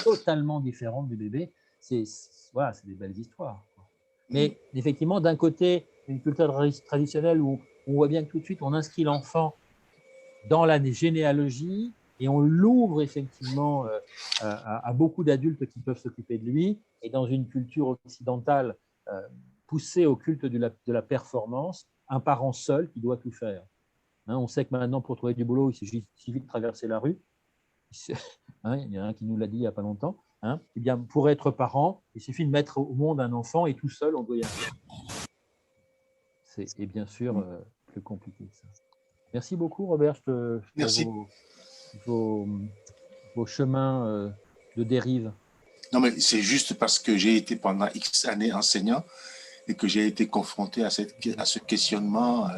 totalement différentes du bébé. Voilà, c'est des belles histoires. Mais effectivement, d'un côté, une culture traditionnelle où on voit bien que tout de suite, on inscrit l'enfant dans la généalogie et on l'ouvre effectivement à beaucoup d'adultes qui peuvent s'occuper de lui. Et dans une culture occidentale poussée au culte de la performance, un parent seul qui doit tout faire. Hein, on sait que maintenant, pour trouver du boulot, il suffit de traverser la rue. Hein, il y en a un qui nous l'a dit il n'y a pas longtemps. Hein. Eh bien, pour être parent, il suffit de mettre au monde un enfant et tout seul, on doit y arriver. C'est bien sûr plus compliqué que ça. Merci beaucoup, Robert, pour vos chemins de dérive. Non, mais c'est juste parce que j'ai été pendant X années enseignant et que j'ai été confronté à ce questionnement.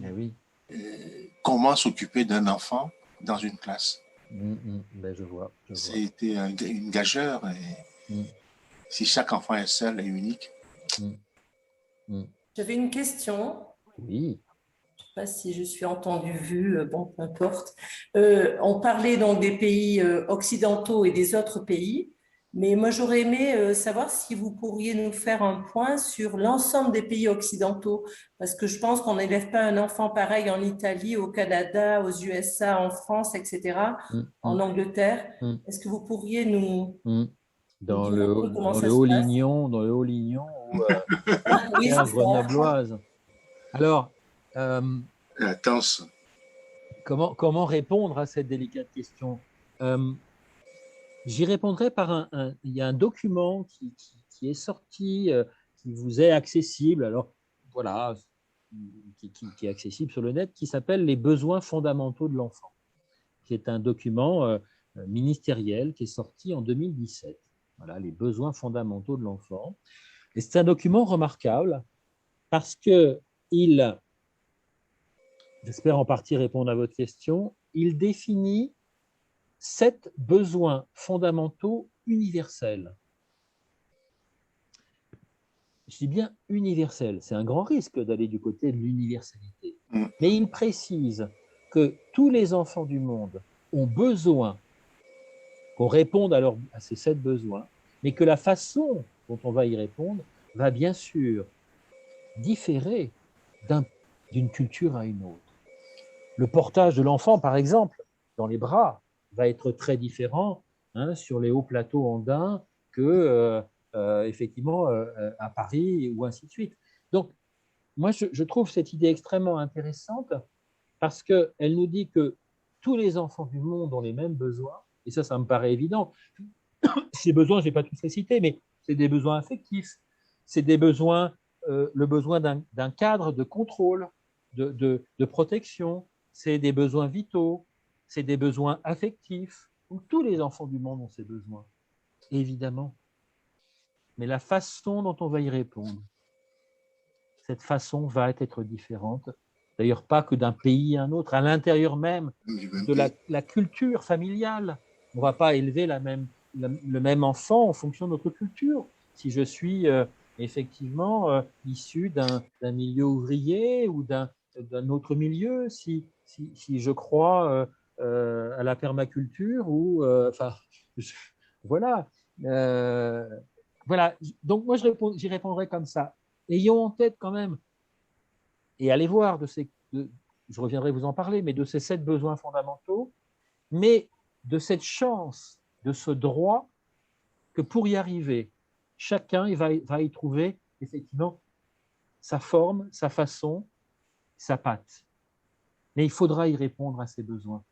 Oui. Comment s'occuper d'un enfant dans une classe? Ben, je vois. C'était une gageure. Si chaque enfant est seul et unique. J'avais une question. Oui. Je ne sais pas si je suis entendue, vue, bon, peu importe. On parlait donc des pays occidentaux et des autres pays, mais moi j'aurais aimé savoir si vous pourriez nous faire un point sur l'ensemble des pays occidentaux, parce que je pense qu'on n'élève pas un enfant pareil en Italie, au Canada, aux USA, en France, etc., en Angleterre. Est-ce que vous pourriez nous... Dans le Haut-Lignon, ou oui, grenobloise. Alors, comment répondre à cette délicate question? J'y répondrai par il y a un document qui est sorti, qui vous est accessible, alors voilà, qui est accessible sur le net, qui s'appelle Les besoins fondamentaux de l'enfant, qui est un document ministériel qui est sorti en 2017. Voilà, les besoins fondamentaux de l'enfant. Et c'est un document remarquable parce qu'il, j'espère en partie répondre à votre question, il définit 7 besoins fondamentaux universels. Je dis bien universels, c'est un grand risque d'aller du côté de l'universalité. Mais il précise que tous les enfants du monde ont besoin qu'on réponde à ces 7 besoins, mais que la façon dont on va y répondre va bien sûr différer d'une culture à une autre. Le portage de l'enfant, par exemple, dans les bras, va être très différent sur les hauts plateaux andins que effectivement à Paris ou ainsi de suite. Donc, moi, je trouve cette idée extrêmement intéressante parce qu'elle nous dit que tous les enfants du monde ont les mêmes besoins, et ça me paraît évident. Ces besoins, je n'ai pas tous les cités, mais c'est des besoins affectifs, c'est des besoins, le besoin d'un cadre de contrôle, de protection, c'est des besoins vitaux, c'est des besoins affectifs. Donc, tous les enfants du monde ont ces besoins, évidemment. Mais la façon dont on va y répondre, cette façon va être différente. D'ailleurs, pas que d'un pays à un autre, à l'intérieur même de la culture familiale. On ne va pas élever le même enfant en fonction de notre culture. Si je suis effectivement issu d'un milieu ouvrier ou d'un autre milieu, si je crois à la permaculture ou voilà. Voilà. Donc moi j'y répondrai comme ça. Ayons en tête quand même, et allez voir je reviendrai vous en parler, mais de ces 7 besoins fondamentaux, mais de cette chance, de ce droit que pour y arriver, chacun va y trouver effectivement sa forme, sa façon, sa patte. Mais il faudra y répondre à ces besoins.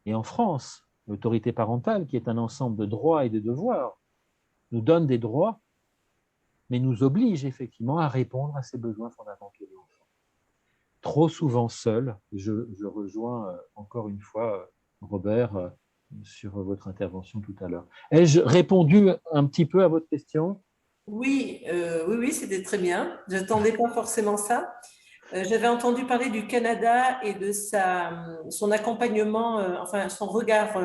Et en France, l'autorité parentale, qui est un ensemble de droits et de devoirs, nous donne des droits, mais nous oblige effectivement à répondre à ces besoins fondamentaux de l'enfant. Trop souvent seul, je rejoins encore une fois Robert sur votre intervention tout à l'heure. Ai-je répondu un petit peu à votre question? Oui, oui, c'était très bien. Je n'attendais pas forcément ça. J'avais entendu parler du Canada et de son accompagnement, enfin son regard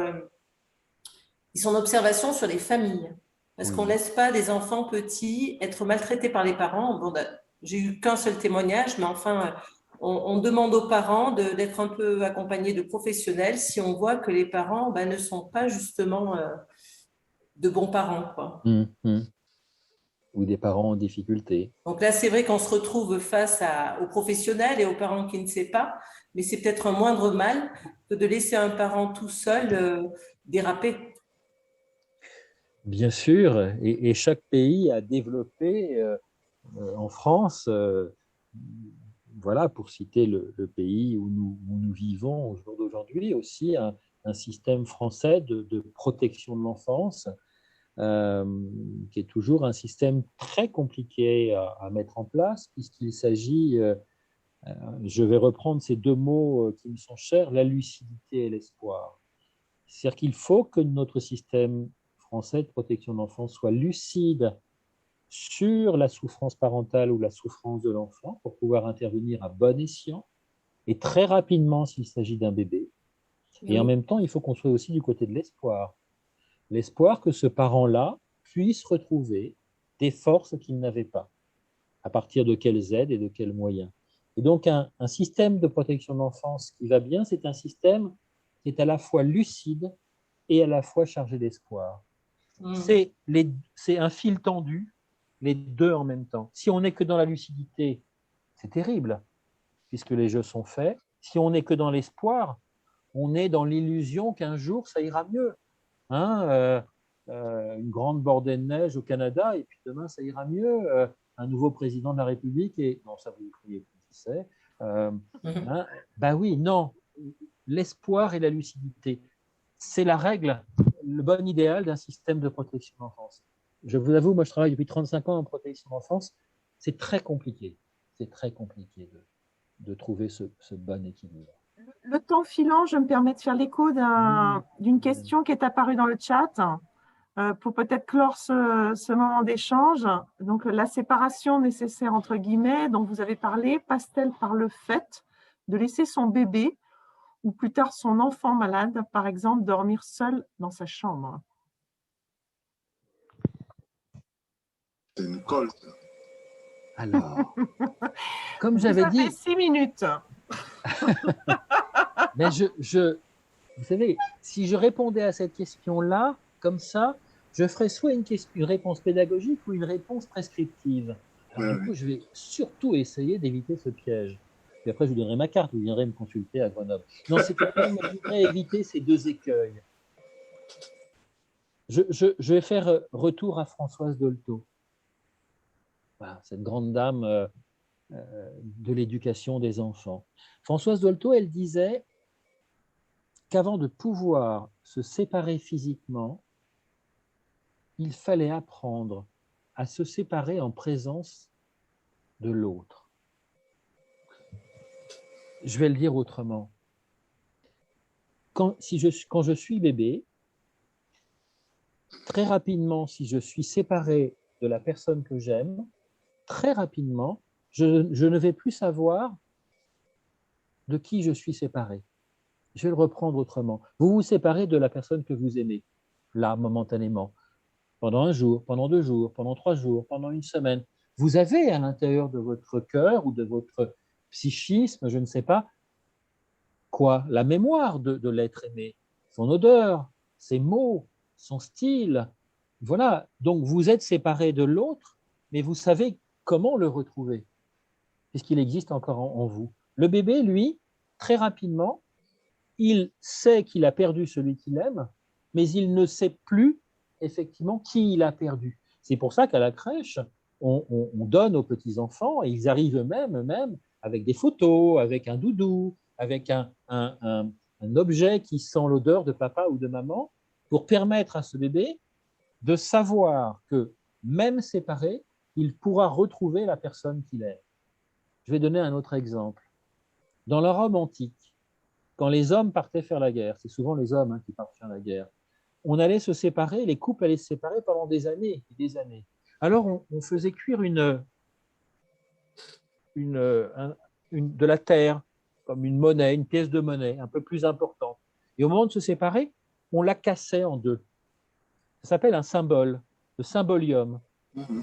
et son observation sur les familles. Parce qu'on ne laisse pas des enfants petits être maltraités par les parents. Bon, j'ai eu qu'un seul témoignage, mais enfin, on demande aux parents d'être un peu accompagnés de professionnels si on voit que les parents ne sont pas justement de bons parents, quoi. Ou des parents en difficulté. Donc là, c'est vrai qu'on se retrouve face aux professionnels et aux parents qui ne savent pas, mais c'est peut-être un moindre mal que de laisser un parent tout seul déraper. Bien sûr, et chaque pays a développé, en France, voilà, pour citer le pays où nous vivons au jour d'aujourd'hui, aussi un système français de protection de l'enfance, qui est toujours un système très compliqué à mettre en place, puisqu'il s'agit, je vais reprendre ces deux mots qui me sont chers, la lucidité et l'espoir. C'est-à-dire qu'il faut que notre système français de protection de l'enfance soit lucide sur la souffrance parentale ou la souffrance de l'enfant pour pouvoir intervenir à bon escient et très rapidement s'il s'agit d'un bébé. Et en même temps, il faut qu'on soit aussi du côté de l'espoir. L'espoir que ce parent-là puisse retrouver des forces qu'il n'avait pas. À partir de quelles aides et de quels moyens. Et donc, un système de protection de l'enfance qui va bien, c'est un système qui est à la fois lucide et à la fois chargé d'espoir. C'est un fil tendu, les deux en même temps. Si on n'est que dans la lucidité, c'est terrible, puisque les jeux sont faits. Si on n'est que dans l'espoir, on est dans l'illusion qu'un jour, ça ira mieux. Une grande bordée de neige au Canada, et puis demain, ça ira mieux. Un nouveau président de la République, et non, ça vous le criez plus, qui c'est. Ben oui, non. L'espoir et la lucidité, c'est la règle, le bon idéal d'un système de protection de l'enfance. Je vous avoue, moi je travaille depuis 35 ans en protection de l'enfance, c'est très compliqué. C'est très compliqué de trouver ce bon équilibre. Le temps filant, je me permets de faire l'écho d'une question qui est apparue dans le chat pour peut-être clore ce moment d'échange. Donc, la séparation nécessaire entre guillemets dont vous avez parlé passe-t-elle par le fait de laisser son bébé ou plus tard son enfant malade, par exemple, dormir seul dans sa chambre? C'est une colle. Alors, comme j'avais dit… Vous avez 6 minutes. Mais vous savez, si je répondais à cette question-là, comme ça, je ferais soit une réponse pédagogique ou une réponse prescriptive. Alors, du coup, je vais surtout essayer d'éviter ce piège. Puis après, je vous donnerai ma carte, vous viendrez me consulter à Grenoble. Non, c'est que je voudrais éviter ces deux écueils. Je vais faire retour à Françoise Dolto. Voilà, cette grande dame de l'éducation des enfants. Françoise Dolto, elle disait qu'avant de pouvoir se séparer physiquement, il fallait apprendre à se séparer en présence de l'autre. Je vais le dire autrement. Quand je suis bébé, très rapidement, si je suis séparé de la personne que j'aime, très rapidement, je ne vais plus savoir de qui je suis séparé. Je vais le reprendre autrement. Vous vous séparez de la personne que vous aimez, là, momentanément, pendant un jour, pendant 2 jours, pendant 3 jours, pendant une semaine. Vous avez à l'intérieur de votre cœur ou de votre psychisme, je ne sais pas, quoi, la mémoire de l'être aimé, son odeur, ses mots, son style. Voilà, donc vous êtes séparé de l'autre, mais vous savez comment le retrouver, puisqu'il existe encore en vous. Le bébé, lui, très rapidement, il sait qu'il a perdu celui qu'il aime, mais il ne sait plus effectivement qui il a perdu. C'est pour ça qu'à la crèche, on donne aux petits-enfants, et ils arrivent eux-mêmes, même avec des photos, avec un doudou, avec un un objet qui sent l'odeur de papa ou de maman, pour permettre à ce bébé de savoir que, même séparé, il pourra retrouver la personne qu'il est. Je vais donner un autre exemple. Dans la Rome antique, quand les hommes partaient faire la guerre, c'est souvent les hommes qui partent faire la guerre, on allait se séparer, les couples allaient se séparer pendant des années et des années. Alors on faisait cuire de la terre, comme une monnaie, une pièce de monnaie, un peu plus importante. Et au moment de se séparer, on la cassait en deux. Ça s'appelle un symbole, le symbolium.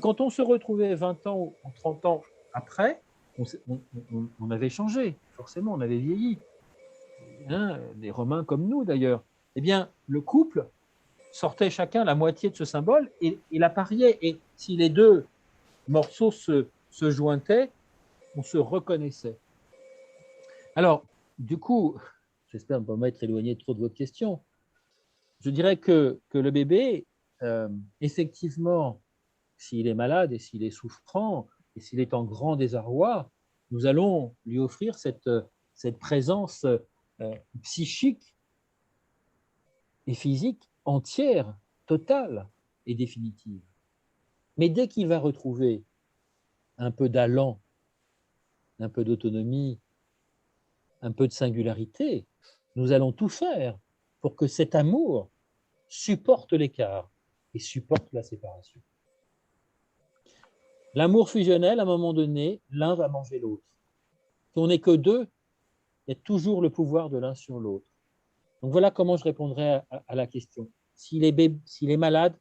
Quand on se retrouvait 20 ans ou 30 ans après, on avait changé, forcément, on avait vieilli. Les Romains comme nous d'ailleurs. Eh bien, le couple sortait chacun la moitié de ce symbole et l'appariait. Et si les deux morceaux se jointaient, on se reconnaissait. Alors, du coup, j'espère ne pas m'être éloigné trop de votre question. Je dirais que le bébé, effectivement, s'il est malade et s'il est souffrant et s'il est en grand désarroi, nous allons lui offrir cette présence psychique et physique entière, totale et définitive. Mais dès qu'il va retrouver un peu d'allant, un peu d'autonomie, un peu de singularité, nous allons tout faire pour que cet amour supporte l'écart et supporte la séparation. L'amour fusionnel, à un moment donné, l'un va manger l'autre. Si on n'est que deux, il y a toujours le pouvoir de l'un sur l'autre. Donc voilà comment je répondrai à la question. S'il est malade,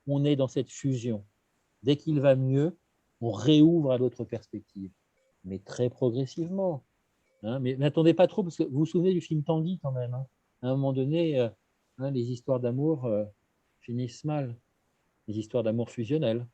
on est dans cette fusion. Dès qu'il va mieux, on réouvre à d'autres perspectives, mais très progressivement. Mais n'attendez pas trop, parce que vous vous souvenez du film Tanguy quand même. À un moment donné, les histoires d'amour finissent mal, les histoires d'amour fusionnelles.